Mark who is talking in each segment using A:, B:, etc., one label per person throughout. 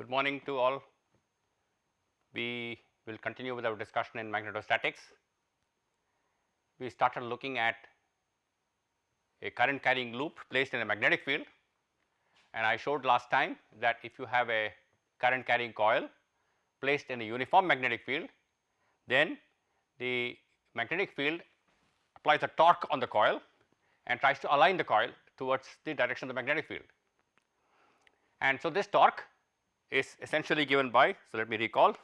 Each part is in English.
A: Good morning to all. We will continue with our discussion in magnetostatics. We started looking at a current carrying loop placed in a magnetic field, and I showed last time that if you have a current carrying coil placed in a uniform magnetic field, then the magnetic field applies a torque on the coil and tries to align the coil towards the direction of the magnetic field. And so, this torque is essentially given by, so let me recall.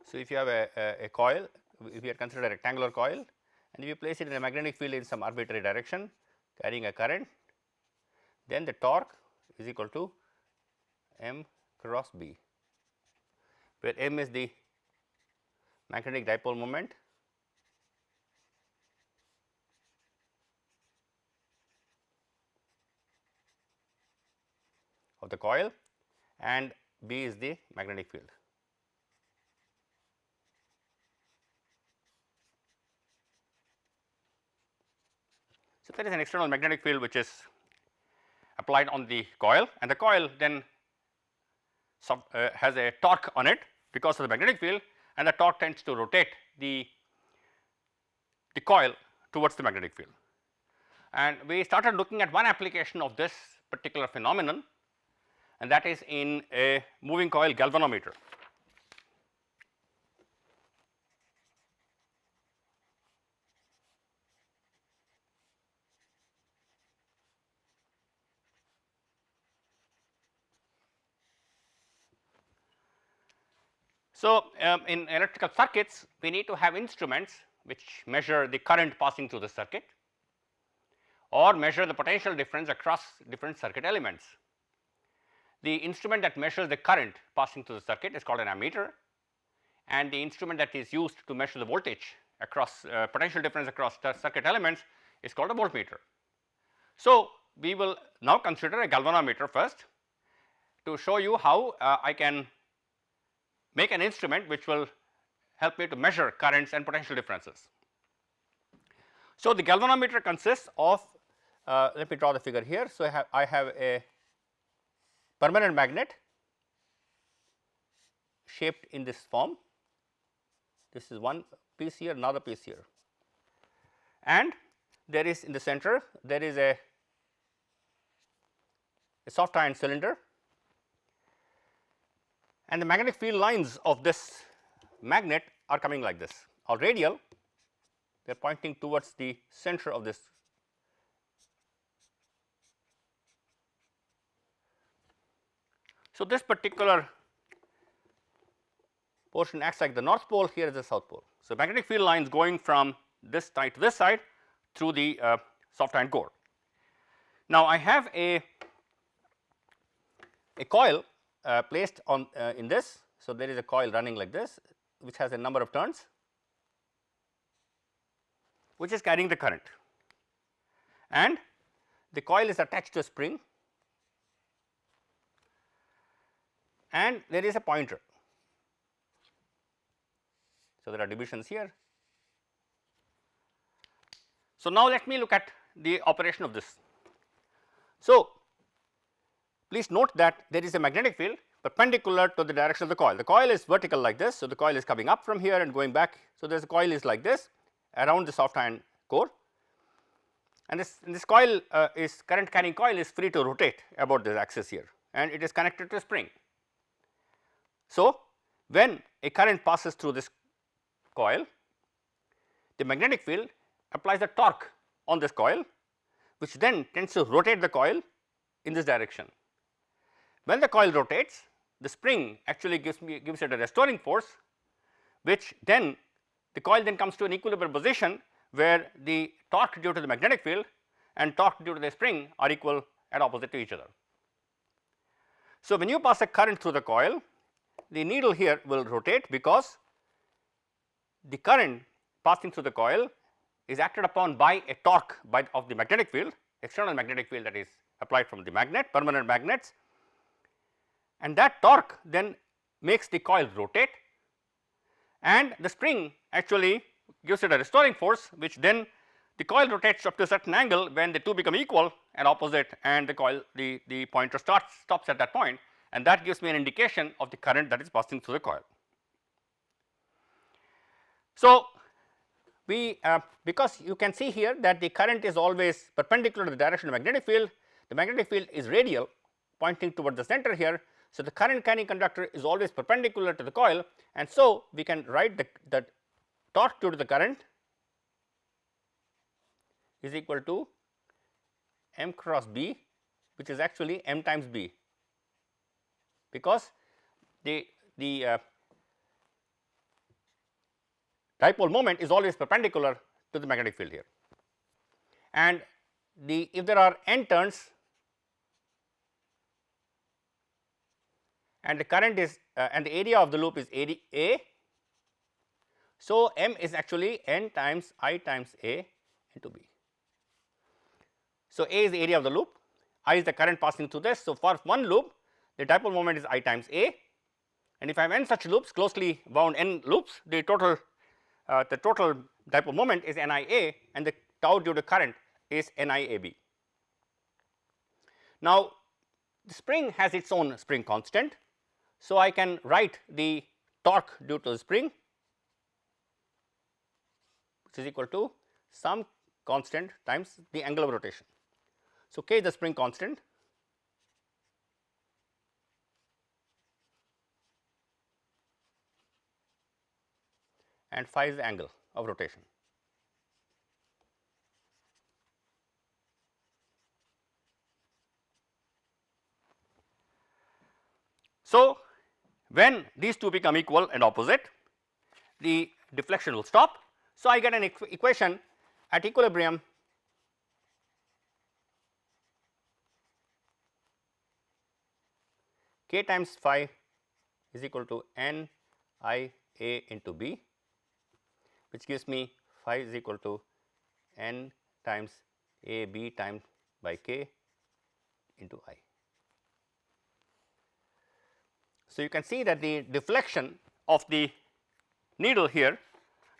A: So, if you have a coil, if you consider a rectangular coil and if you place it in a magnetic field in some arbitrary direction carrying a current, then the torque is equal to m cross B, where m is the magnetic dipole moment of the coil and B is the magnetic field. So, there is an external magnetic field which is applied on the coil, and the coil then has a torque on it because of the magnetic field, and the torque tends to rotate the coil towards the magnetic field. And we started looking at one application of this particular phenomenon, and that is in a moving coil galvanometer. So, in electrical circuits we need to have instruments which measure the current passing through the circuit or measure the potential difference across different circuit elements. The instrument that measures the current passing through the circuit is called an ammeter, and the instrument that is used to measure the voltage across potential difference across the circuit elements is called a voltmeter. So, we will now consider a galvanometer first to show you how I can make an instrument which will help me to measure currents and potential differences. So, the galvanometer consists of let me draw the figure here. So, I have a permanent magnet shaped in this form. This is one piece here, another piece here, and there is in the center there is a soft iron cylinder, and the magnetic field lines of this magnet are coming like this, or radial, they are pointing towards the center of this. So, this particular portion acts like the north pole, here is the south pole. So, magnetic field lines going from this side to this side through the soft iron core. Now, I have a coil placed on in this. So, there is a coil running like this which has a number of turns which is carrying the current, and the coil is attached to a spring, and there is a pointer. So, there are divisions here. So, now let me look at the operation of this. So, please note that there is a magnetic field perpendicular to the direction of the coil. The coil is vertical like this. So, the coil is coming up from here and going back. So, there is a coil is like this around the soft iron core, and this coil is current carrying coil is free to rotate about this axis here, and it is connected to a spring. So, when a current passes through this coil, the magnetic field applies a torque on this coil, which then tends to rotate the coil in this direction. When the coil rotates, the spring actually gives it a restoring force, which then the coil then comes to an equilibrium position where the torque due to the magnetic field and torque due to the spring are equal and opposite to each other. So, when you pass a current through the coil, the needle here will rotate because the current passing through the coil is acted upon by a torque of the magnetic field, external magnetic field that is applied from the magnet, permanent magnets, and that torque then makes the coil rotate, and the spring actually gives it a restoring force, which then the coil rotates up to a certain angle when the two become equal and opposite, and the coil the pointer stops at that point, and that gives me an indication of the current that is passing through the coil. So, we because you can see here that the current is always perpendicular to the direction of the magnetic field, the magnetic field is radial pointing toward the center here. So, the current carrying conductor is always perpendicular to the coil, and so we can write the torque due to the current is equal to m cross b, which is actually m times b, because the dipole moment is always perpendicular to the magnetic field here, and if there are n turns and the current is and the area of the loop is A, so m is actually n times I times A into B. So, A is the area of the loop, I is the current passing through this. So, for one loop the dipole moment is I times A, and if I have n such loops, closely bound n loops, the total dipole moment is NIA, and the tau due to current is NIAB. Now, the spring has its own spring constant. So, I can write the torque due to the spring, which is equal to some constant times the angle of rotation. So, K is the spring constant, and phi is the angle of rotation. So, when these two become equal and opposite, the deflection will stop. So, I get an equation at equilibrium K times phi is equal to N I A into B, which gives me phi is equal to N times A B times by K into I. So, you can see that the deflection of the needle here,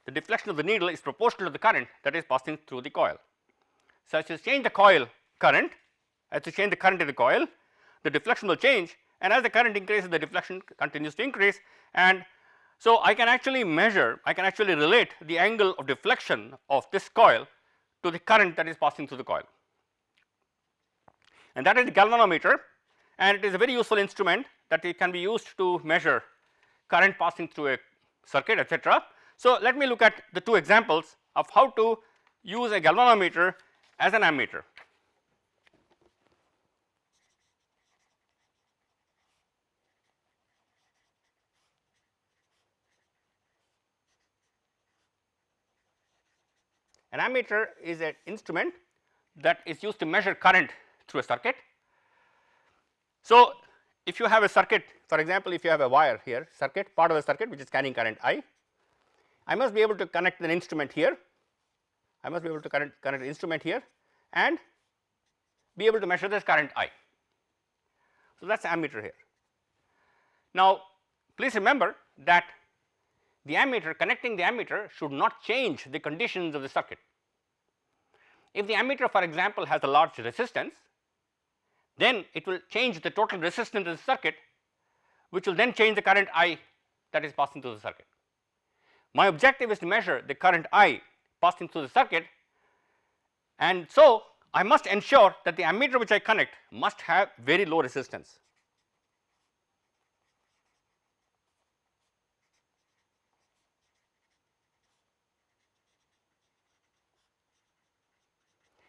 A: the deflection of the needle is proportional to the current that is passing through the coil. So, as you change the coil current, as you change the current in the coil, the deflection will change, and as the current increases, the deflection continues to increase. And so, I can actually measure, I can actually relate the angle of deflection of this coil to the current that is passing through the coil, and that is the galvanometer, and it is a very useful instrument that it can be used to measure current passing through a circuit, etc. So, let me look at the two examples of how to use a galvanometer as an ammeter. An ammeter is an instrument that is used to measure current through a circuit. So, if you have a circuit, for example, if you have a wire here circuit, part of a circuit which is carrying current I must be able to connect an instrument here, I must be able to connect an instrument here and be able to measure this current I. So, that is ammeter here. Now, please remember that the ammeter, connecting the ammeter should not change the conditions of the circuit. If the ammeter, for example, has a large resistance, then it will change the total resistance of the circuit, which will then change the current I that is passing through the circuit. My objective is to measure the current I passing through the circuit, and so I must ensure that the ammeter which I connect must have very low resistance.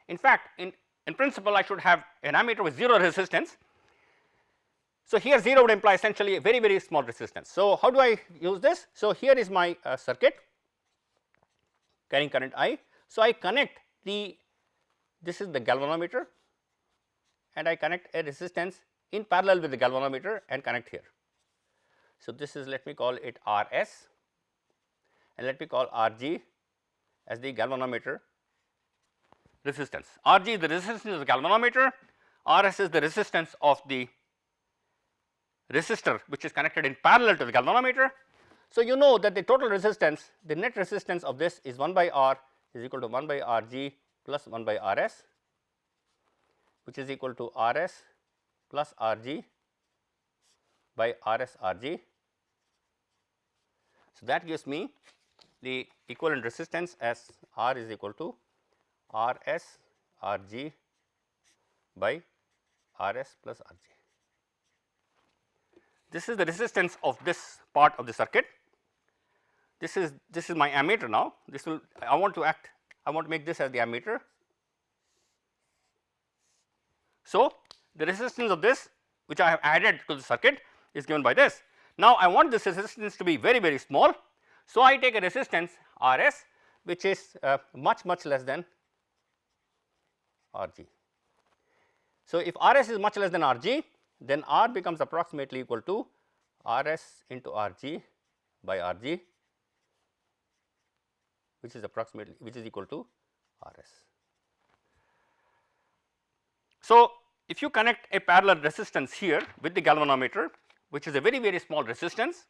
A: In fact, in principle I should have an ammeter with 0 resistance. So, here 0 would imply essentially a very small resistance. So, how do I use this? So, here is my circuit carrying current I. So, I connect this is the galvanometer, and I connect a resistance in parallel with the galvanometer and connect here. So, this is, let me call it RS, and let me call RG as the galvanometer resistance. RG is the resistance of the galvanometer, RS is the resistance of the resistor which is connected in parallel to the galvanometer. So, you know that the total resistance, the net resistance of this is 1 by R is equal to 1 by Rg plus 1 by Rs, which is equal to Rs plus Rg by Rs Rg. So, that gives me the equivalent resistance as R is equal to Rs Rg by Rs plus Rg. This is the resistance of this part of the circuit. This is my ammeter now. This will I want to make this as the ammeter. So, the resistance of this which I have added to the circuit is given by this. Now, I want this resistance to be very small. So, I take a resistance Rs which is much less than Rg. So, if Rs is much less than Rg, then R becomes approximately equal to Rs into Rg by Rg, which is equal to Rs. So, if you connect a parallel resistance here with the galvanometer, which is a very small resistance,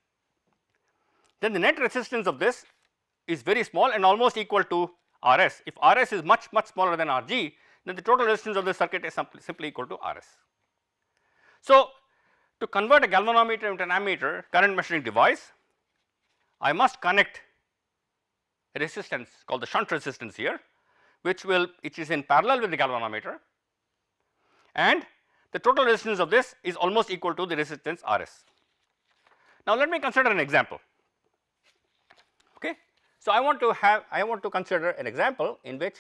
A: then the net resistance of this is very small and almost equal to Rs. If Rs is much smaller than Rg, then the total resistance of the circuit is simply equal to Rs. So, to convert a galvanometer into an ammeter current measuring device, I must connect a resistance called the shunt resistance here, which is in parallel with the galvanometer, and the total resistance of this is almost equal to the resistance Rs. Now, let me consider an example. Okay. So, I want to consider an example in which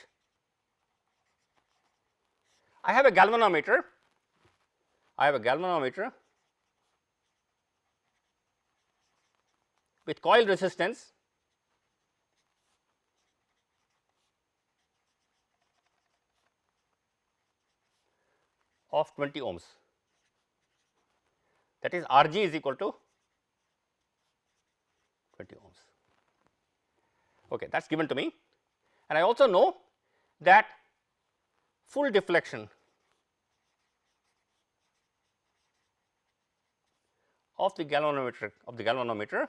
A: I have a galvanometer with coil resistance of 20 ohms, that is Rg is equal to 20 ohms. Okay, that is given to me, and I also know that full deflection of the galvanometer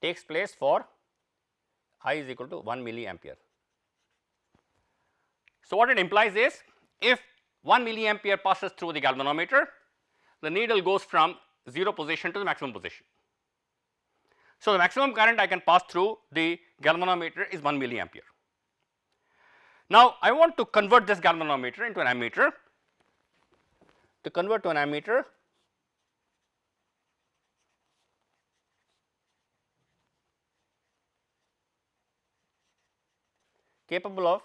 A: takes place for I is equal to 1 milliampere. So, what it implies is if 1 milliampere passes through the galvanometer, the needle goes from 0 position to the maximum position. So, the maximum current I can pass through the galvanometer is 1 milliampere. Now, I want to convert this galvanometer into an ammeter. To convert to an ammeter, capable of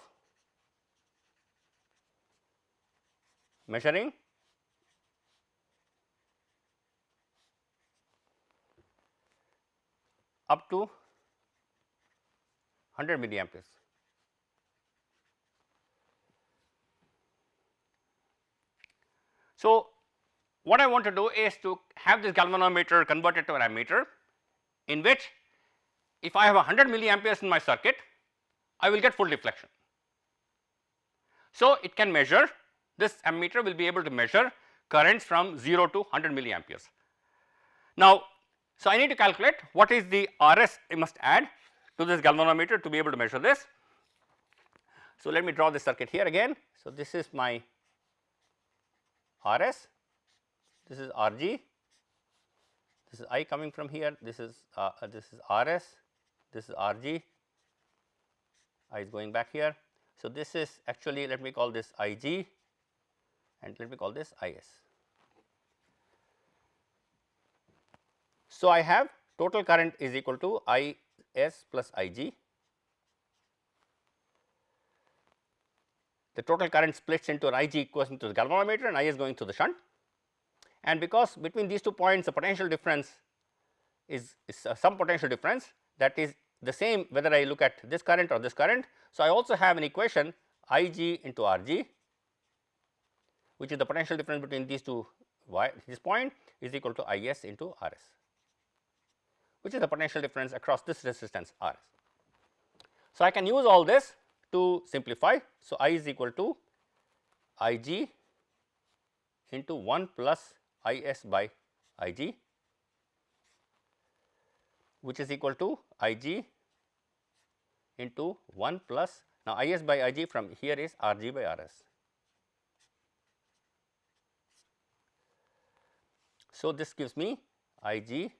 A: measuring up to 100 milliamperes. So, what I want to do is to have this galvanometer converted to an ammeter, in which if I have 100 milliamperes in my circuit, I will get full deflection. So, it can measure, this ammeter will be able to measure currents from 0 to 100 milliamperes. Now, so I need to calculate what is the Rs I must add to this galvanometer to be able to measure this. So, let me draw this circuit here again. So, this is my Rs, this is Rg, this is I coming from here, this is Rs, this is Rg, I is going back here. So, this is actually, let me call this Ig and let me call this Is. So, I have total current is equal to Is plus Ig. The total current splits into an Ig equivalent to the galvanometer and I is going to the shunt, and because between these 2 points the potential difference is some potential difference, that is the same whether I look at this current or this current. So, I also have an equation Ig into Rg, which is the potential difference between these two, this point is equal to Is into Rs, which is the potential difference across this resistance Rs. So, I can use all this to simplify. So, I is equal to Ig into 1 plus Is by Ig, which is equal to Ig into 1 plus, now Is by Ig from here is Rg by Rs. So, this gives me Ig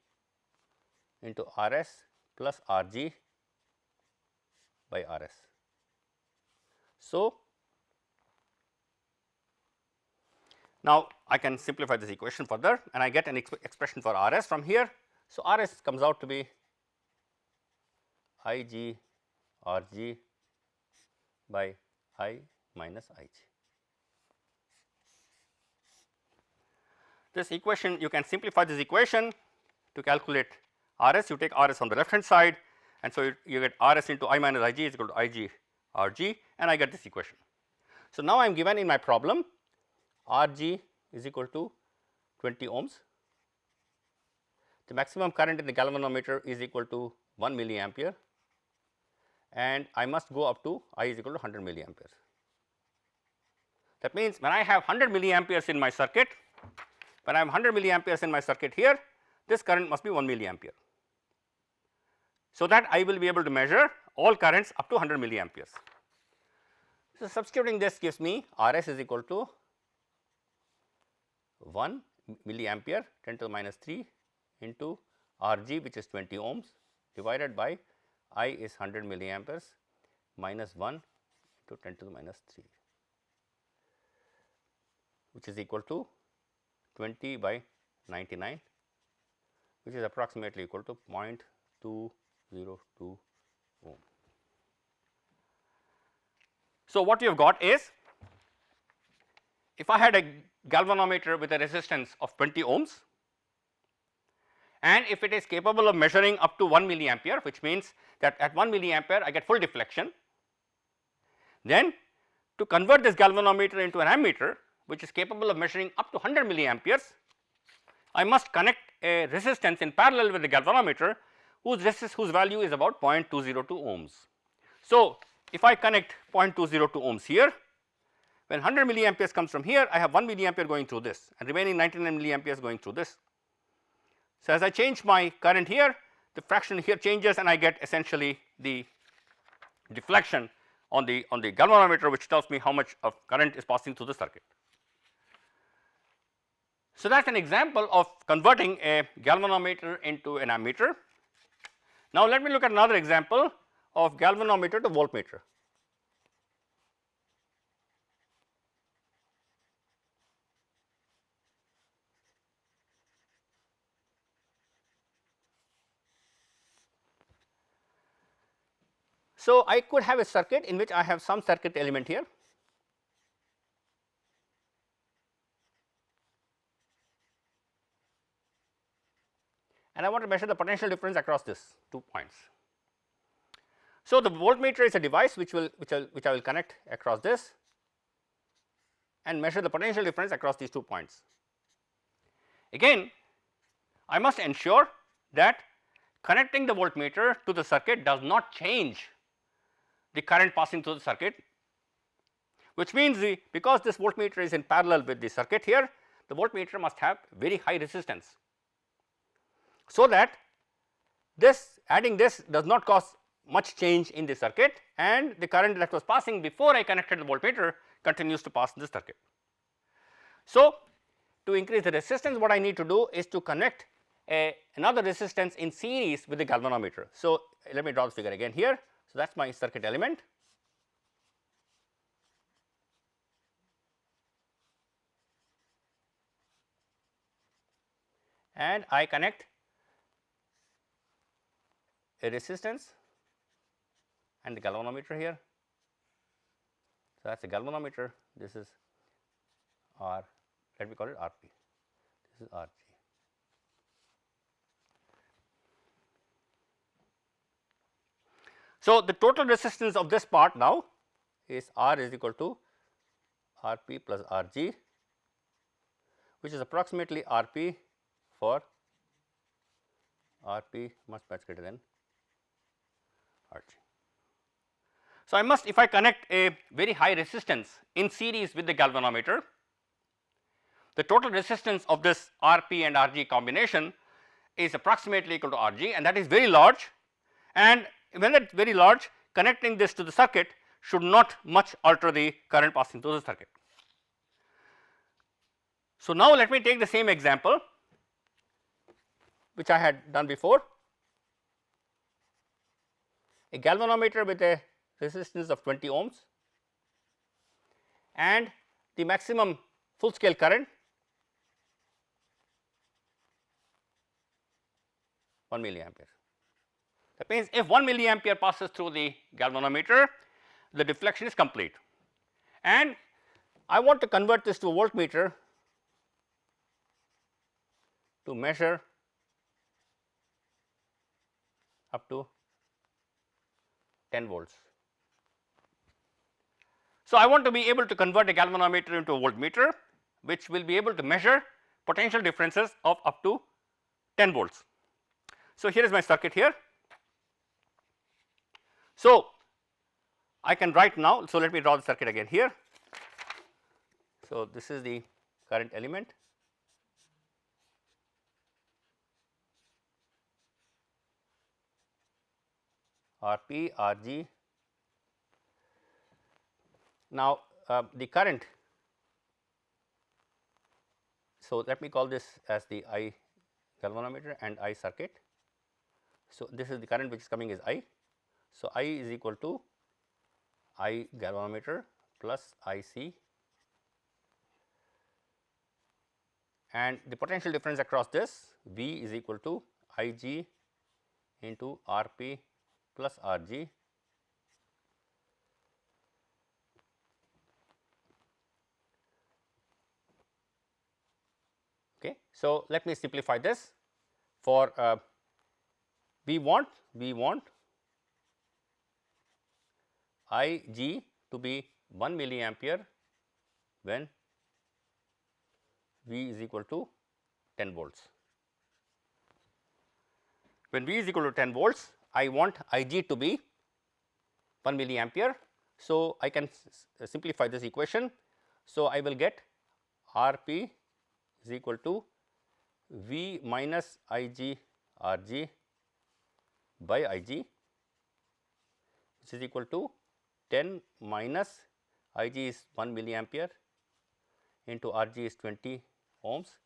A: into Rs plus Rg by Rs. So, now I can simplify this equation further and I get an expression for Rs from here. So, Rs comes out to be Ig Rg by I minus Ig. This equation, you can simplify this equation to calculate Rs. You take Rs on the left hand side, and so you get Rs into I minus Ig is equal to Ig Rg, and I get this equation. So, now I am given in my problem Rg is equal to 20 ohms. The maximum current in the galvanometer is equal to 1 milliampere, and I must go up to I is equal to 100 milliamperes. That means, when I have 100 milliamperes in my circuit, when I have 100 milliamperes in my circuit here, this current must be 1 milliampere. So, that I will be able to measure all currents up to 100 milliamperes. So, substituting this gives me Rs is equal to 1 milliampere 10 to the minus 3 into Rg, which is 20 ohms, divided by I is 100 milliamperes minus 1 into 10 to the minus 3, which is equal to 20 by 99, which is approximately equal to 0.202 ohm. So, what you have got is, if I had a galvanometer with a resistance of 20 ohms, and if it is capable of measuring up to 1 milliampere, which means that at 1 milliampere I get full deflection, then to convert this galvanometer into an ammeter, which is capable of measuring up to 100 milliamperes, I must connect a resistance in parallel with the galvanometer whose value is about 0.202 ohms. So, if I connect 0.202 ohms here, when 100 milliamperes comes from here, I have 1 milliampere going through this and remaining 99 milliamperes going through this. So, as I change my current here, the fraction here changes and I get essentially the deflection on the galvanometer, which tells me how much of current is passing through the circuit. So, that is an example of converting a galvanometer into an ammeter. Now, let me look at another example of galvanometer to voltmeter. So, I could have a circuit in which I have some circuit element here, and I want to measure the potential difference across this 2 points. So, the voltmeter is a device which I will connect across this and measure the potential difference across these 2 points. Again, I must ensure that connecting the voltmeter to the circuit does not change the current passing through the circuit, which means because this voltmeter is in parallel with the circuit here, the voltmeter must have very high resistance, so that this adding this does not cause much change in the circuit, and the current that was passing before I connected the voltmeter continues to pass in the circuit. So, to increase the resistance, what I need to do is to connect another resistance in series with the galvanometer. So, let me draw the figure again here. So, that is my circuit element, and I connect a resistance and the galvanometer here. So, that is the galvanometer, this is R, let me call it Rp, this is Rg. So, the total resistance of this part now is R is equal to Rp plus Rg, which is approximately Rp for Rp much greater than Rg. So, I must, if I connect a very high resistance in series with the galvanometer, the total resistance of this Rp and Rg combination is approximately equal to Rg, and that is very large, and when that is very large, connecting this to the circuit should not much alter the current passing through the circuit. So, now let me take the same example which I had done before, a galvanometer with a resistance of 20 ohms and the maximum full scale current 1 milliampere. That means, if 1 milliampere passes through the galvanometer, the deflection is complete, and I want to convert this to a voltmeter to measure up to 10 volts. So, I want to be able to convert a galvanometer into a voltmeter, which will be able to measure potential differences of up to 10 volts. So, here is my circuit here. So, I can write now. So, let me draw the circuit again here. So, this is the current element, Rp, Rg. Now, the current, so let me call this as the I galvanometer and I circuit. So, this is the current which is coming is I. So, I is equal to I galvanometer plus IC, and the potential difference across this V is equal to Ig into Rp plus Rg okay. So, let me simplify this for we want Ig to be 1 milliampere when V is equal to 10 volts. When V is equal to 10 volts, I want Ig to be 1 milliampere. So, I can simplify this equation. So, I will get Rp is equal to V minus Ig Rg by Ig, which is equal to 10 minus Ig is 1 milliampere into Rg is 20 ohms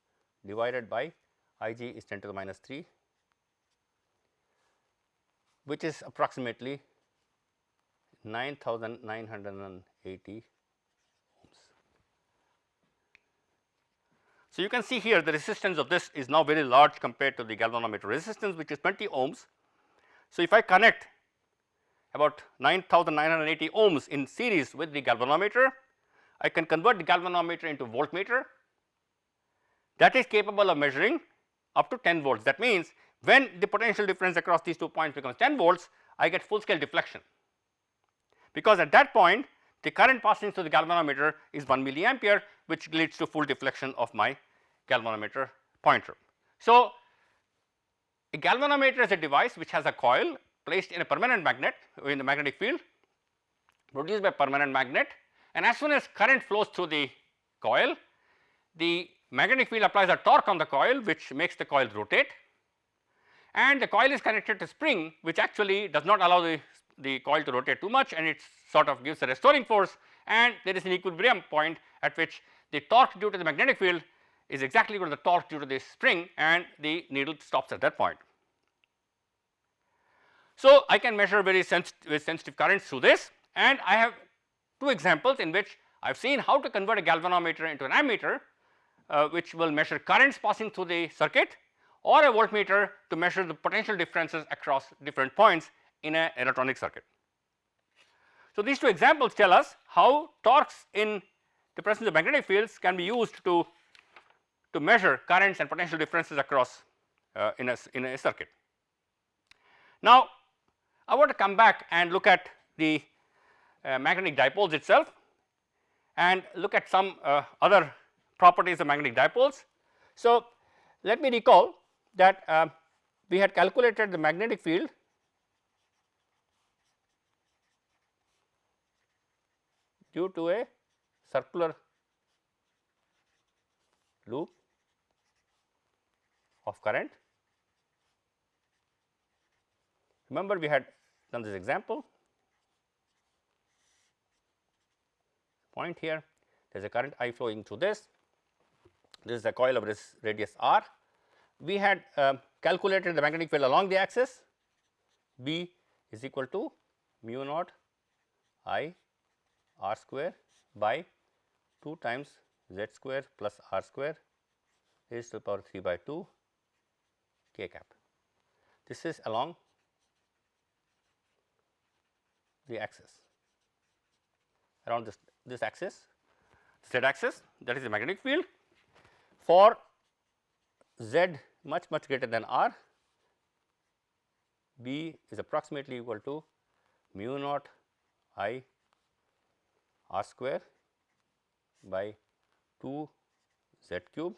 A: divided by Ig is 10 to the minus 3, which is approximately 9,980 ohms. So, you can see here the resistance of this is now very large compared to the galvanometer resistance, which is 20 ohms. So, if I connect about 9,980 ohms in series with the galvanometer, I can convert the galvanometer into voltmeter that is capable of measuring up to 10 volts. That means, when the potential difference across these 2 points becomes 10 volts, I get full scale deflection, because at that point the current passing through the galvanometer is 1 milliampere, which leads to full deflection of my galvanometer pointer. So, a galvanometer is a device which has a coil placed in a permanent magnet in the magnetic field produced by permanent magnet, and as soon as current flows through the coil, the magnetic field applies a torque on the coil, which makes the coil rotate, and the coil is connected to spring, which actually does not allow the coil to rotate too much, and it sort of gives a restoring force, and there is an equilibrium point at which the torque due to the magnetic field is exactly equal to the torque due to the spring, and the needle stops at that point. So, I can measure very sensitive currents through this, and I have two examples in which I have seen how to convert a galvanometer into an ammeter, which will measure currents passing through the circuit, or a voltmeter to measure the potential differences across different points in an electronic circuit. So, these two examples tell us how torques in the presence of magnetic fields can be used to measure currents and potential differences across in a circuit. Now, I want to come back and look at the magnetic dipoles itself and look at some other properties of magnetic dipoles. So, let me recall that we had calculated the magnetic field due to a circular loop of current. Remember, we had done this example. Point here, there is a current I flowing through this. This is a coil of radius r, we had calculated the magnetic field along the axis. B is equal to mu naught I r square by 2 times z square plus r square raised to the power 3 by 2 k cap. This is along the axis, around this axis, z axis, that is the magnetic field. For z much greater than r, B is approximately equal to mu naught I r square by 2 z cube,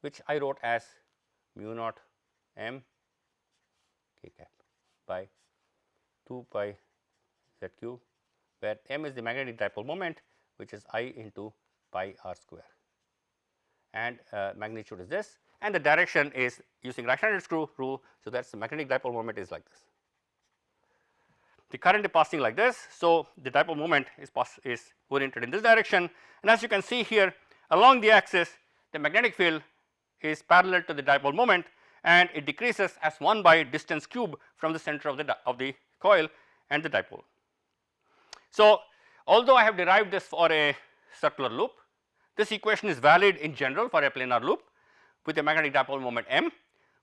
A: which I wrote as mu naught m k cap by 2 pi z cube, where m is the magnetic dipole moment, which is I into pi r square, and magnitude is this, and the direction is using right-handed screw rule. So, that is the magnetic dipole moment is like this. The current is passing like this. So, the dipole moment is oriented in this direction, and as you can see here along the axis, the magnetic field is parallel to the dipole moment, and it decreases as 1 by distance cube from the center of the coil and the dipole. So, although I have derived this for a circular loop, this equation is valid in general for a planar loop with a magnetic dipole moment m,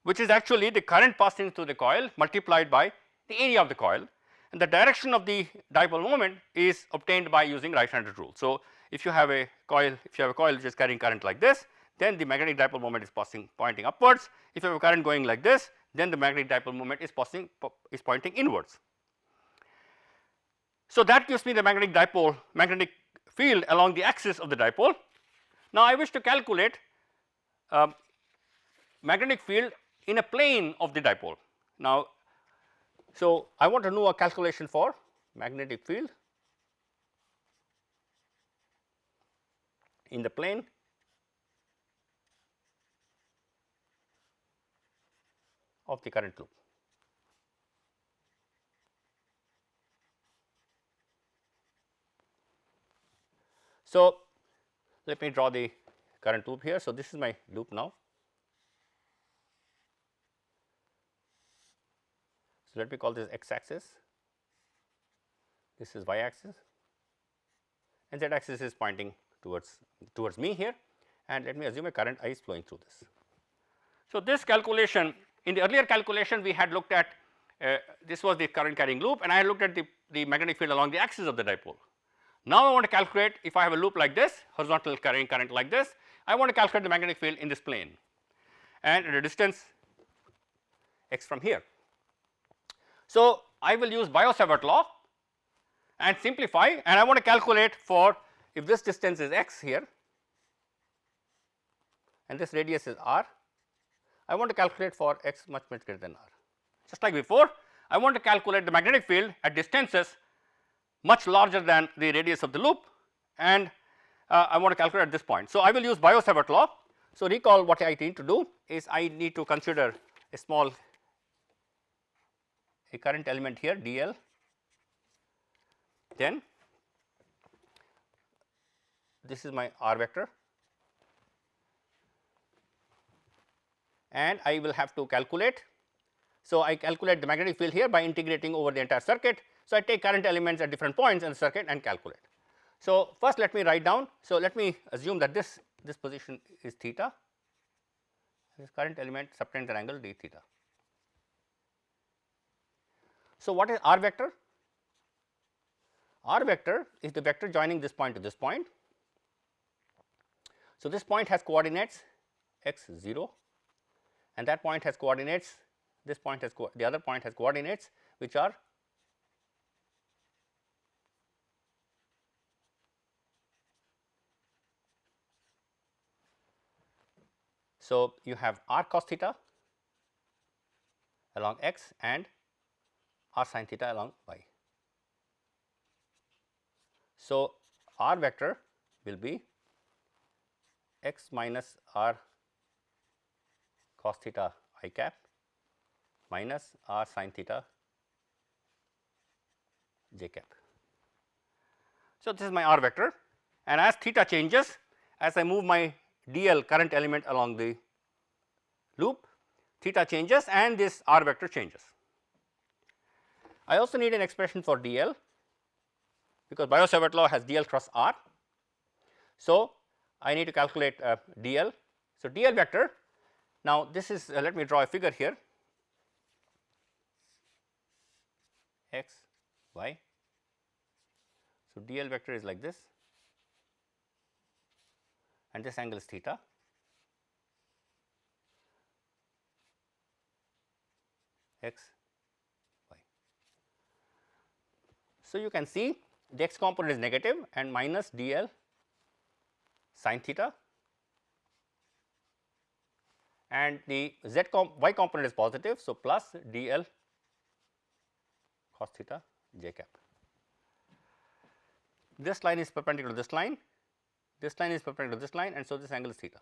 A: which is actually the current passing through the coil multiplied by the area of the coil, and the direction of the dipole moment is obtained by using right-handed rule. So, if you have a coil which is carrying current like this, then the magnetic dipole moment is pointing upwards. If you have a current going like this, then the magnetic dipole moment is pointing inwards. So, that gives me the magnetic field along the axis of the dipole. Now, I wish to calculate magnetic field in a plane of the dipole. Now, so I want to know a calculation for magnetic field in the plane of the current loop. So, let me draw the current loop here. So, this is my loop now. So, let me call this x axis, this is y axis, and z axis is pointing towards me here, and let me assume a current I is flowing through this. So, this calculation, in the earlier calculation we had looked at this was the current carrying loop, and I had looked at the magnetic field along the axis of the dipole. Now, I want to calculate, if I have a loop like this, horizontal carrying current like this, I want to calculate the magnetic field in this plane and at a distance x from here. So, I will use Biot-Savart law and simplify, and I want to calculate for, if this distance is x here and this radius is r, I want to calculate for x much greater than r. Just like before, I want to calculate the magnetic field at distances much larger than the radius of the loop, and I want to calculate at this point. So, I will use Biot-Savart law. So, recall what I need to do is I need to consider a current element here dl, then this is my r vector, and I will have to calculate. So, I calculate the magnetic field here by integrating over the entire circuit. So, I take current elements at different points in the circuit and calculate. So, first let me write down. So, let me assume that this position is theta, this current element subtends an angle d theta. So, what is r vector? R vector is the vector joining this point to this point. So, this point has coordinates x 0, and that point has coordinates, this point has the other point has coordinates which are so you have r cos theta along x and r sin theta along y. So, r vector will be x minus r cos theta I cap minus r sin theta j cap. So, this is my r vector, and as theta changes, as I move my dl current element along the loop, theta changes and this r vector changes. I also need an expression for dl, because Biot-Savart law has dl cross r. So, I need to calculate dl. So, dl vector, now this is let me draw a figure here, x, y. So, dl vector is like this and this angle is theta. X, y. So, you can see the x component is negative and minus dl sin theta, and the y component is positive. So, plus dl cos theta j cap. This line is perpendicular to this line is perpendicular to this line, and so this angle is theta.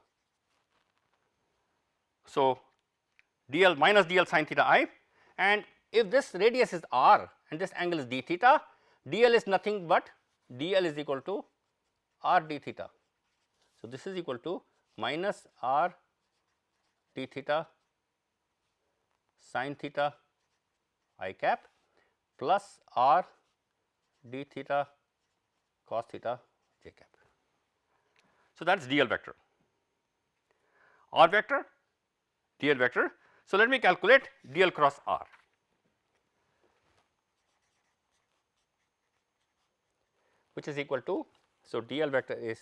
A: So, dl minus dl sin theta I, and if this radius is r and this angle is d theta, dl is nothing but dl is equal to r d theta. So, this is equal to minus r d theta sin theta I cap plus r d theta cos theta j cap. So, that is dl vector, r vector, dl vector. So, let me calculate dl cross r, which is equal to, so dl vector is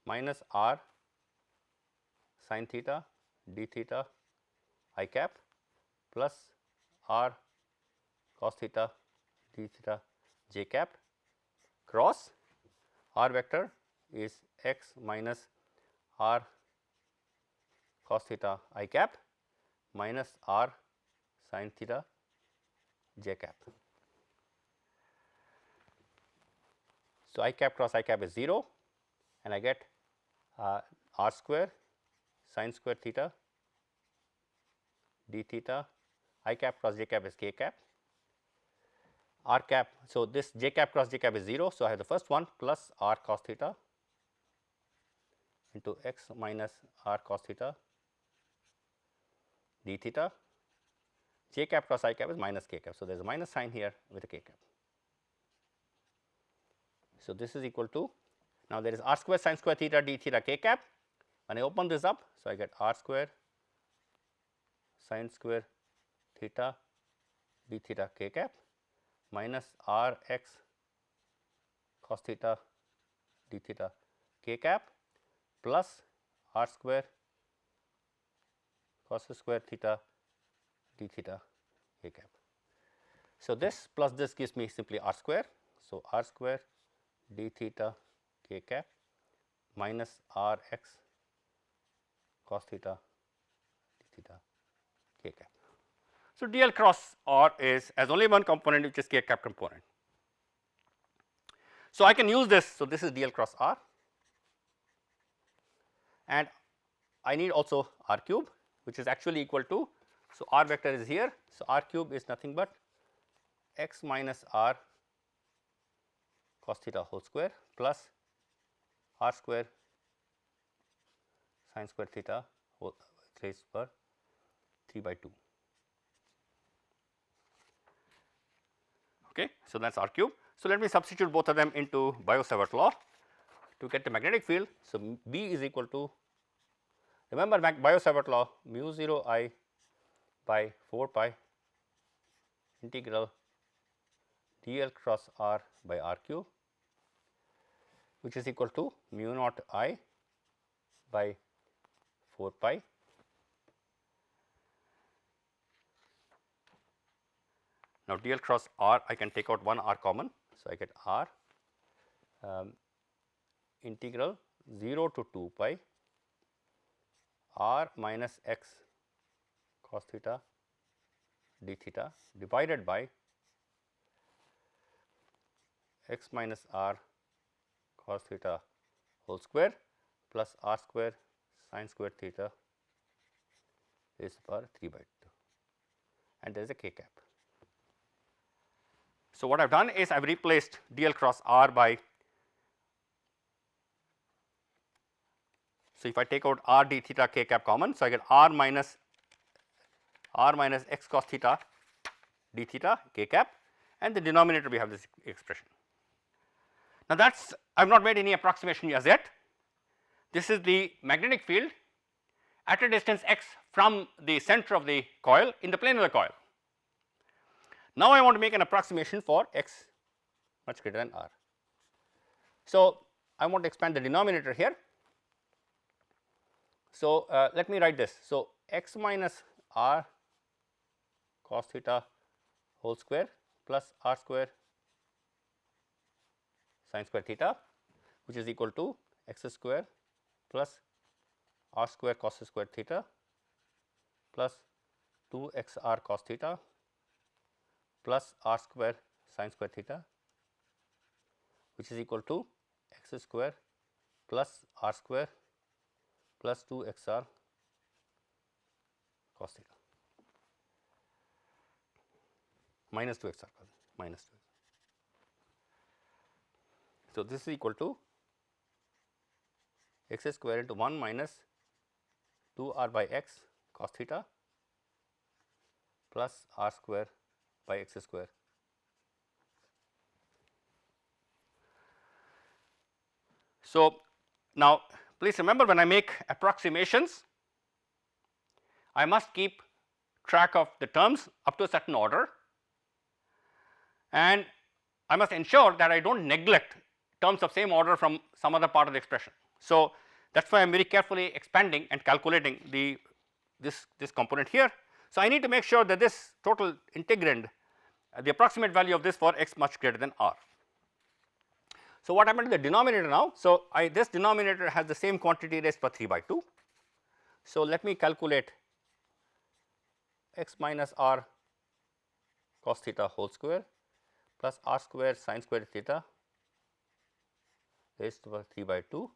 A: minus r sin theta d theta I cap plus r cos theta d theta j cap cross r vector is x minus r cos theta I cap minus r sin theta j cap. So, I cap cross I cap is 0 and I get r square sin square theta d theta, I cap cross j cap is k cap, r cap. So, this j cap cross j cap is 0. So, I have the first one plus r cos theta into x minus r cos theta d theta, j cap cross I cap is minus k cap. So, there is a minus sign here with a k cap. So, this is equal to, now there is r square sin square theta d theta k cap. When I open this up, so I get r square sin square theta d theta k cap minus r x cos theta d theta k cap plus r square cos square theta d theta k cap. So, this plus this gives me simply r square. So, r square d theta k cap minus r x cos theta d theta k cap. So, dl cross r is as only one component, which is k cap component. So, I can use this. So, this is dl cross r, and I need also r cube, which is actually equal to, so r vector is here. So, r cube is nothing but x minus r cos theta whole square plus r square sin square theta whole raised to 3 by 2. Okay. So, that is r cube. So, let me substitute both of them into Biot-Savart law to get the magnetic field. So, B is equal to, remember Biot-Savart law, mu 0 I by 4 pi integral dl cross r by r cube, which is equal to mu naught I by 4 pi now dl cross r, I can take out one r common. So, I get r integral 0 to 2 pi r minus x cos theta d theta divided by x minus r cos theta whole square plus r square sin square theta raised to power 3 by 2, and there is a k cap. So, what I have done is I have replaced dl cross r by, so if I take out r d theta k cap common, so I get r minus r minus x cos theta d theta k cap, and the denominator we have this expression. Now, that is I have not made any approximation as yet. This is the magnetic field at a distance x from the center of the coil in the plane of the coil. Now, I want to make an approximation for x much greater than r. So, I want to expand the denominator here. So, let me write this. So, x minus r cos theta whole square plus r square sin square theta, which is equal to x square plus r square cos square theta plus 2 x r cos theta plus r square sin square theta, which is equal to x square plus r square plus 2 x r cos theta minus 2 x r minus 2. So, this is equal to x square into 1 minus 2 r by x cos theta plus r square by x square. So, now please remember, when I make approximations, I must keep track of the terms up to a certain order, and I must ensure that I do not neglect terms of same order from some other part of the expression. So, that is why I am very carefully expanding and calculating this component here. So, I need to make sure that this total integrand, the approximate value of this for x much greater than r. So, what happened to the denominator now? So, this denominator has the same quantity raised to power 3 by 2. So, let me calculate x minus r cos theta whole square plus r square sin square theta raised to power 3 by 2,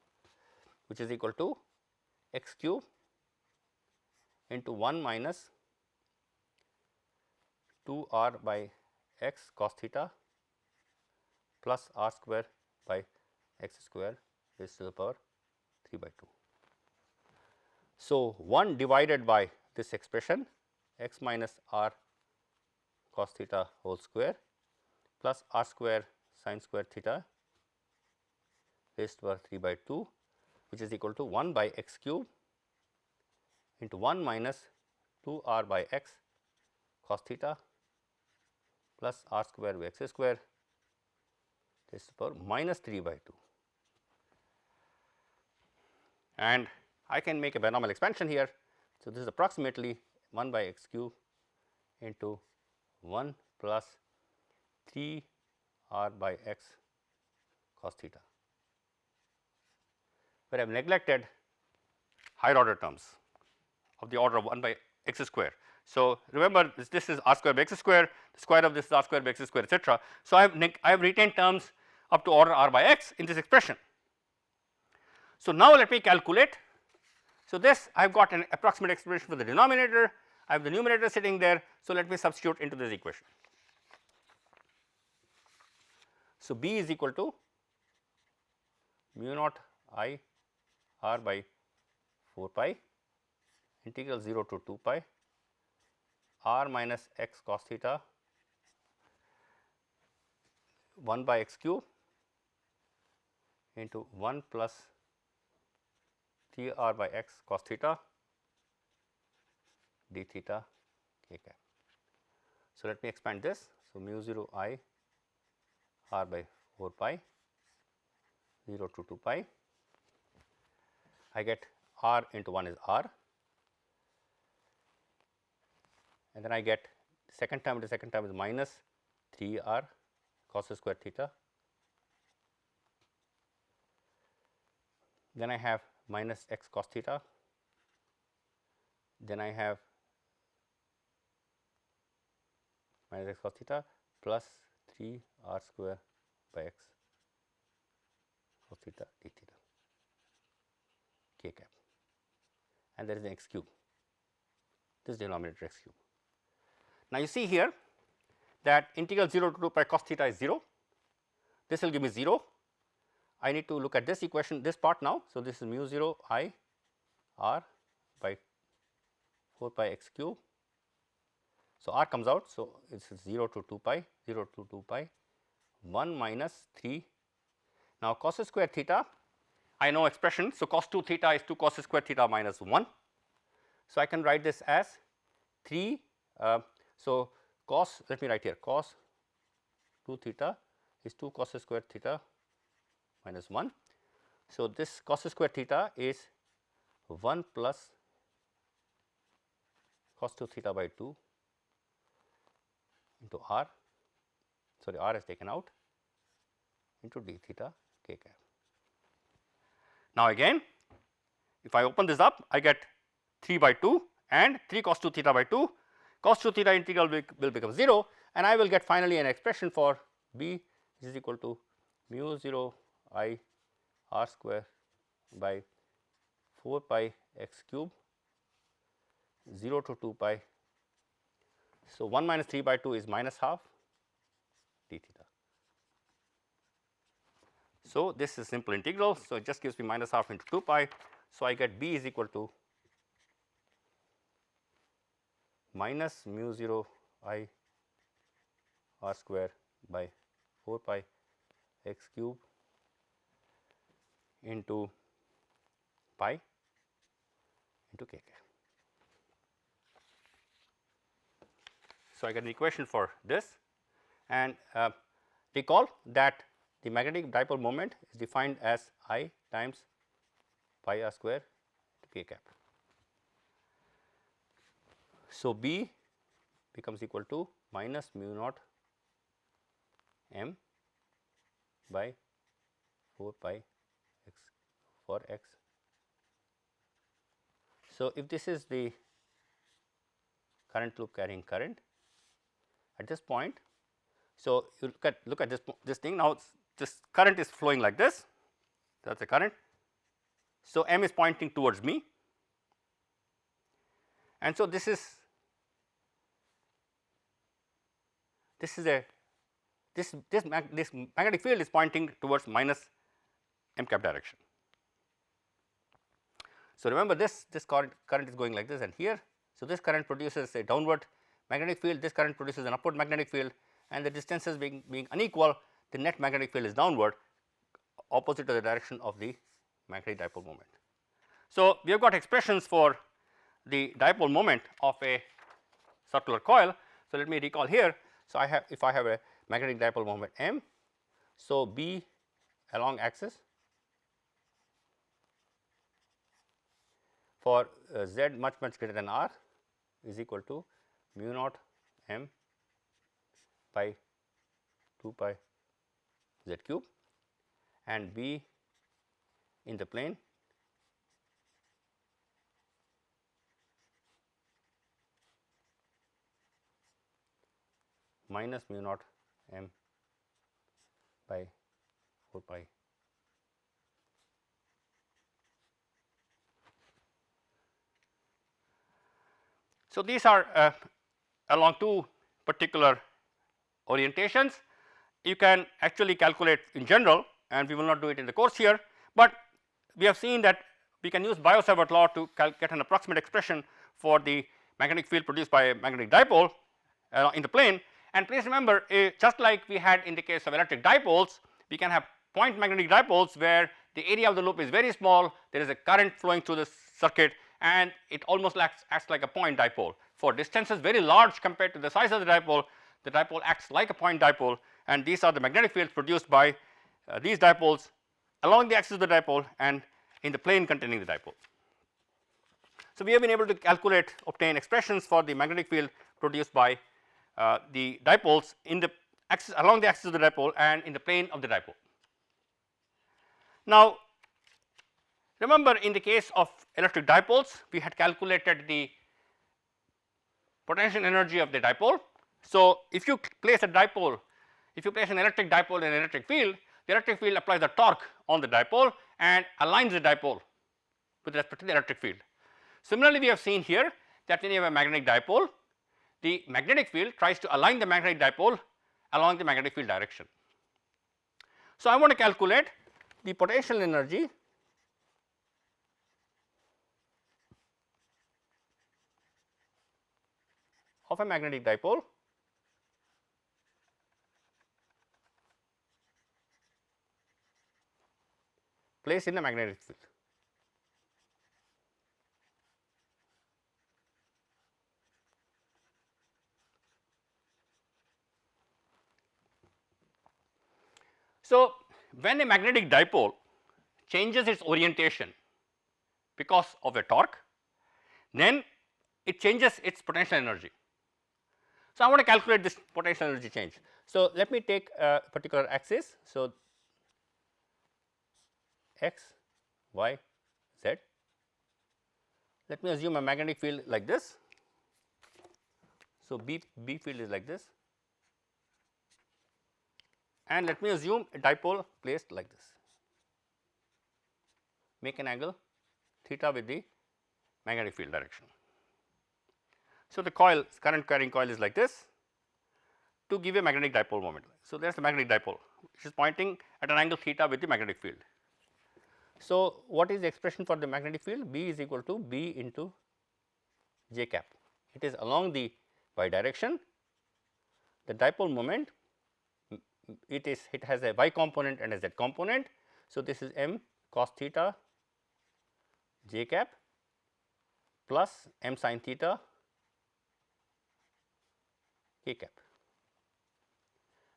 A: which is equal to x cube into 1 minus 2 r by x cos theta plus r square by x square raised to the power 3 by 2. So, 1 divided by this expression x minus r cos theta whole square plus r square sin square theta raised to the power 3 by 2, which is equal to 1 by x cube into 1 minus 2 r by x cos theta plus r square by x square raised to the power minus 3 by 2. And I can make a binomial expansion here. So, this is approximately 1 by x cube into 1 plus 3 r by x cos theta, where I have neglected higher order terms of the order of 1 by x square. So, remember this is r square by x square, the square of this is r square by x square, etc. So, I have retained terms up to order r by x in this expression. So, now let me calculate. So, this I have got an approximate expression for the denominator, I have the numerator sitting there. So, let me substitute into this equation. So, B is equal to mu naught I r by 4 pi integral 0 to 2 pi r minus x cos theta 1 by x cube into 1 plus 3 r by x cos theta d theta k cap. So, let me expand this. So, mu 0 I r by 4 pi 0 to 2 pi, I get r into 1 is r, and then I get second term into second term is minus 3 r cos square theta, then I have minus x cos theta, then I have minus x cos theta plus 3 r square by x cos theta d theta k cap, and there is an x cube, this denominator x cube. Now, you see here that integral 0 to 2 pi cos theta is 0, this will give me 0. I need to look at this equation, this part now. So, this is mu 0 I r by 4 pi x cube So, r comes out. So, it is 0 to 2 pi 0 to 2 pi 1 minus 3. Now, cos square theta I know expression. So, cos 2 theta is 2 cos square theta minus 1. So, I can write this as 3. So, cos, let me write here, cos 2 theta is 2 cos square theta minus 1. So, this cos square theta is 1 plus cos 2 theta by 2 into r, sorry, r is taken out, into d theta k cap. Now, again if I open this up, I get 3 by 2 and 3 cos 2 theta by 2, cos 2 theta integral will become 0, and I will get finally an expression for b is equal to mu 0 I r square by 4 pi x cube 0 to 2 pi. So, 1 minus 3 by 2 is minus half d theta. So, this is simple integral. So, it just gives me minus half into 2 pi. So, I get b is equal to minus mu 0 I r square by 4 pi x cube into pi into k. So, I get an equation for this, and recall that the magnetic dipole moment is defined as I times pi r square to k cap. So, b becomes equal to minus mu naught m by 4 pi x for x. So, if this is the current loop carrying current at this point, so you look at this thing now. This current is flowing like this, that is the current. So, m is pointing towards me, and so this magnetic field is pointing towards minus m cap direction. So, remember this current is going like this and here. So, this current produces a downward magnetic field, this current produces an upward magnetic field, and the distances being unequal, the net magnetic field is downward opposite to the direction of the magnetic dipole moment. So, we have got expressions for the dipole moment of a circular coil. So, let me recall here. So, if I have a magnetic dipole moment m, so b along axis for z much greater than r is equal to mu naught m by 2 pi z cube, and b in the plane minus mu naught m by 4 pi. So, these are along two particular orientations. You can actually calculate in general, and we will not do it in the course here, but we have seen that we can use Biot-Savart law to get an approximate expression for the magnetic field produced by a magnetic dipole in the plane. And please remember, just like we had in the case of electric dipoles, we can have point magnetic dipoles where the area of the loop is very small, there is a current flowing through the circuit, and it almost acts like a point dipole. For distances very large compared to the size of the dipole acts like a point dipole, and these are the magnetic fields produced by these dipoles along the axis of the dipole and in the plane containing the dipole. So, we have been able to obtain expressions for the magnetic field produced by the dipoles in the axis, along the axis of the dipole and in the plane of the dipole. Now, remember, in the case of electric dipoles, we had calculated the potential energy of the dipole. So, if you place an electric dipole in an electric field, the electric field applies a torque on the dipole and aligns the dipole with respect to the electric field. Similarly, we have seen here that when you have a magnetic dipole, the magnetic field tries to align the magnetic dipole along the magnetic field direction. So, I want to calculate the potential energy of a magnetic dipole placed in a magnetic field. So, when a magnetic dipole changes its orientation because of a torque, then it changes its potential energy. So, I want to calculate this potential energy change. So, let me take a particular axis. So, x, y, z. Let me assume a magnetic field like this. So, B field is like this, and let me assume a dipole placed like this. Make an angle theta with the magnetic field direction. So, the coil, current carrying coil is like this to give a magnetic dipole moment. So, there is the magnetic dipole which is pointing at an angle theta with the magnetic field. So, what is the expression for the magnetic field? B is equal to B into j cap. It is along the y direction. The dipole moment, it has a y component and a z component. So, this is m cos theta j cap plus m sin theta k cap.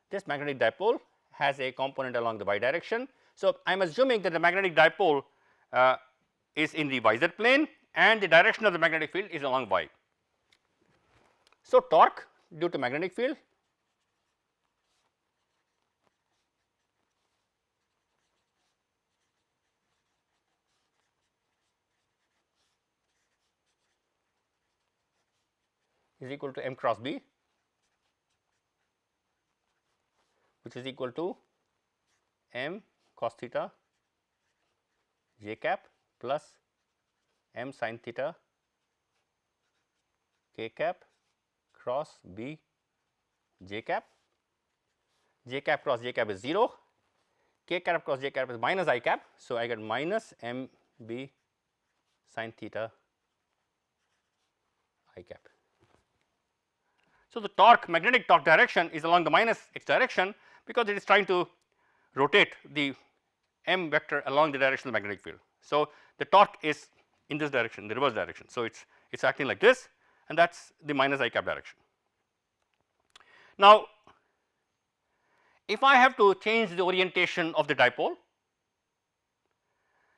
A: This magnetic dipole has a component along the y direction. So, I am assuming that the magnetic dipole is in the yz plane and the direction of the magnetic field is along y. So, torque due to magnetic field is equal to m cross b, which is equal to m cos theta j cap plus m sin theta k cap cross b j cap. J cap cross j cap is 0, k cap cross j cap is minus I cap. So, I get minus m b sin theta I cap. So, the torque, magnetic torque direction is along the minus x direction because it is trying to rotate the m vector along the direction of the magnetic field. So, the torque is in this direction, the reverse direction. So, it is acting like this, and that is the minus I cap direction. Now, if I have to change the orientation of the dipole,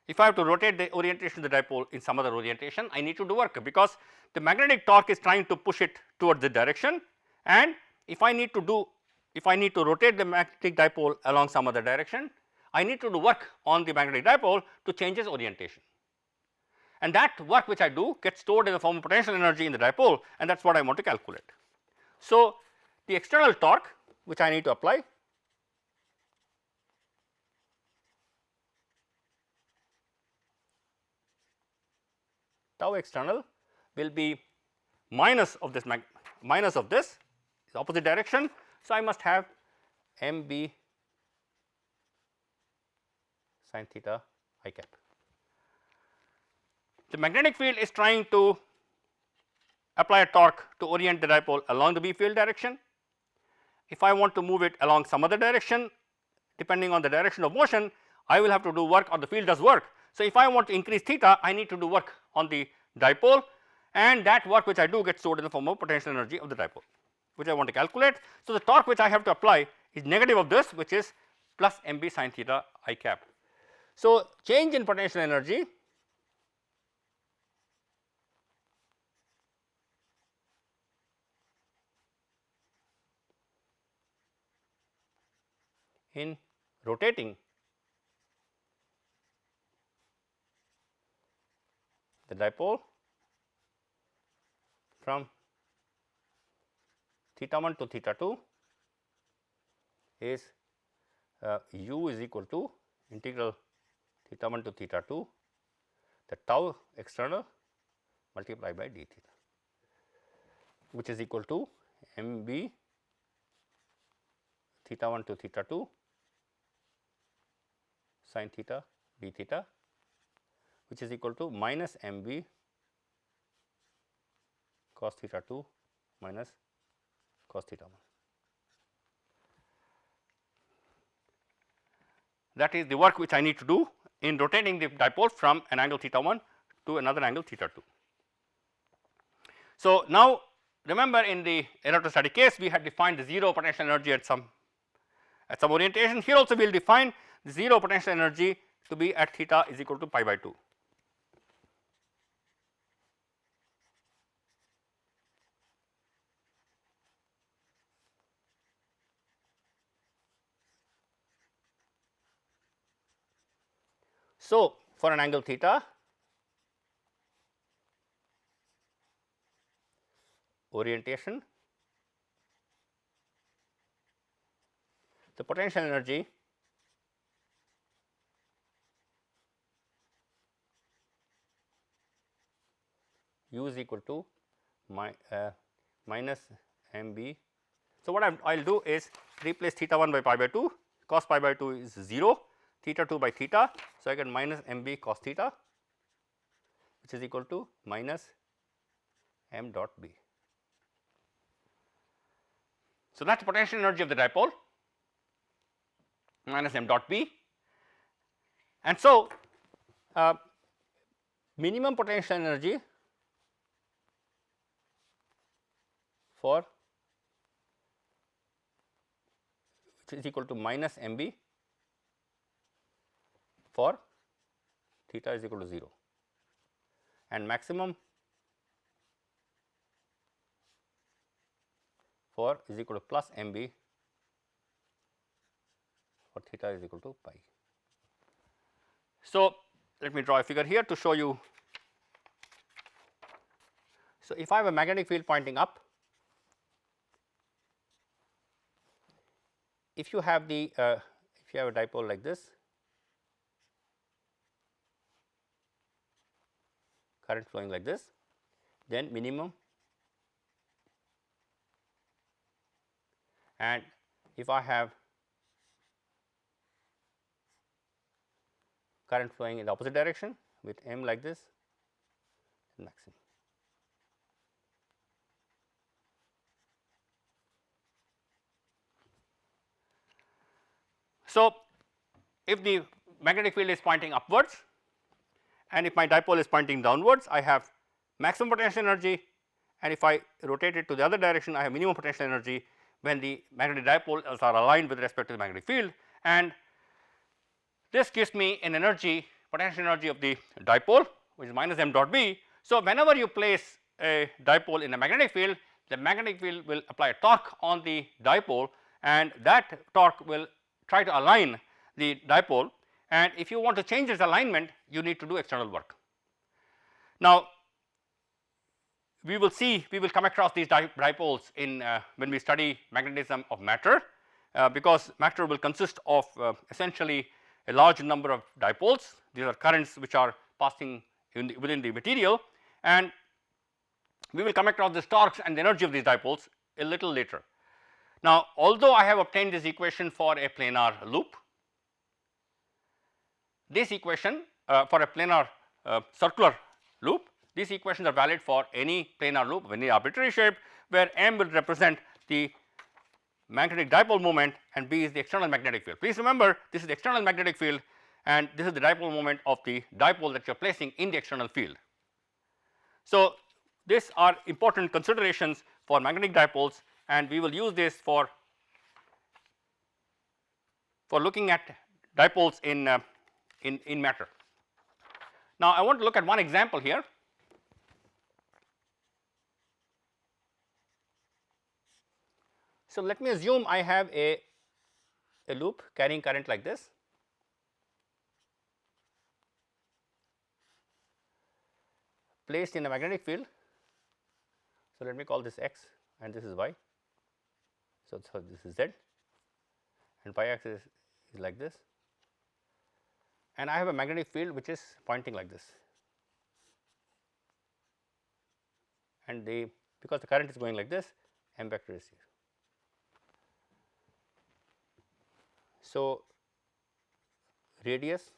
A: if I have to rotate the orientation of the dipole in some other orientation, I need to do work because the magnetic torque is trying to push it towards the direction, and if I need to rotate the magnetic dipole along some other direction, I need to do work on the magnetic dipole to change its orientation, and that work which I do gets stored in the form of potential energy in the dipole, and that is what I want to calculate. So, the external torque which I need to apply tau external will be minus of this is opposite direction. So, I must have m b sin theta I cap. The magnetic field is trying to apply a torque to orient the dipole along the B field direction. If I want to move it along some other direction, depending on the direction of motion, I will have to do work or the field does work. So, if I want to increase theta, I need to do work on the dipole, and that work which I do gets stored in the form of potential energy of the dipole, which I want to calculate. So, the torque which I have to apply is negative of this, which is plus m b sin theta I cap. So, change in potential energy in rotating the dipole from theta 1 to theta 2 is u is equal to integral theta 1 to theta 2, the tau external multiplied by d theta, which is equal to m b theta 1 to theta 2 sin theta d theta, which is equal to minus m b cos theta 2 minus cos theta 1. That is the work which I need to do in rotating the dipole from an angle theta 1 to another angle theta 2. So, now remember in the electrostatic case we had defined the 0 potential energy at some orientation. Here also we will define the 0 potential energy to be at theta is equal to pi by 2. So, for an angle theta, orientation, the potential energy u is equal to minus mb. So, what I will do is replace theta 1 by pi by 2, cos pi by 2 is 0, theta 2 by theta. So, I get minus mb cos theta, which is equal to minus m dot b. So, that is the potential energy of the dipole minus m dot b, and so minimum potential energy for which is equal to minus mb for theta is equal to 0, and maximum for is equal to plus mb for theta is equal to pi. So, let me draw a figure here to show you. So, if I have a magnetic field pointing up, if you have the if you have a dipole like this, current flowing like this, then minimum, and if I have current flowing in the opposite direction with m like this, maximum. So, if the magnetic field is pointing upwards and if my dipole is pointing downwards, I have maximum potential energy, and if I rotate it to the other direction, I have minimum potential energy when the magnetic dipoles are aligned with respect to the magnetic field, and this gives me an energy, potential energy of the dipole, which is minus m dot b. So, whenever you place a dipole in a magnetic field, the magnetic field will apply a torque on the dipole, and that torque will try to align the dipole, and if you want to change its alignment, you need to do external work. Now, we will see, we will come across these dipoles in when we study magnetism of matter, because matter will consist of essentially a large number of dipoles. These are currents which are passing within the material, and we will come across the torques and the energy of these dipoles a little later. Now, although I have obtained this equation for a planar loop, this equation for a planar circular loop, these equations are valid for any planar loop of any arbitrary shape, where m will represent the magnetic dipole moment and b is the external magnetic field. Please remember, this is the external magnetic field and this is the dipole moment of the dipole that you are placing in the external field. So, these are important considerations for magnetic dipoles, and we will use this for looking at dipoles in matter. Now, I want to look at one example here. So, let me assume I have a loop carrying current like this, placed in a magnetic field. So, let me call this x and this is y. So, this is z and y axis is like this, and I have a magnetic field which is pointing like this, and because the current is going like this, m vector is here. So, radius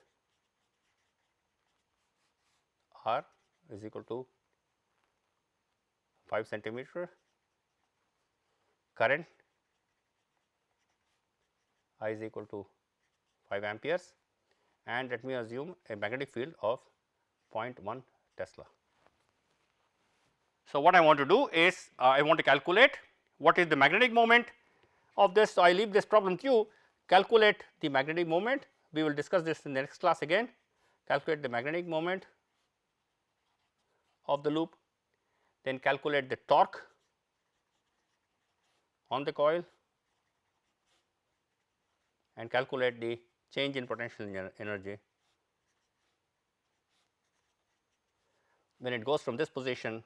A: r is equal to 5 centimeter current I is equal to 5 amperes, and let me assume a magnetic field of 0.1 Tesla. So, what I want to do is I want to calculate what is the magnetic moment of this. So, I leave this problem to you, calculate the magnetic moment. We will discuss this in the next class again, calculate the magnetic moment of the loop, then calculate the torque on the coil and calculate the change in potential energy when it goes from this position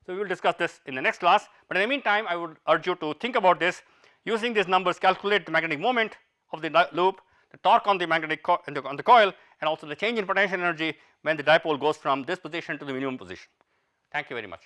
A: So, we will discuss this in the next class, but in the meantime I would urge you to think about this using these numbers, calculate the magnetic moment of the loop, the torque on the magnetic on the coil, and also the change in potential energy when the dipole goes from this position to the minimum position. Thank you very much.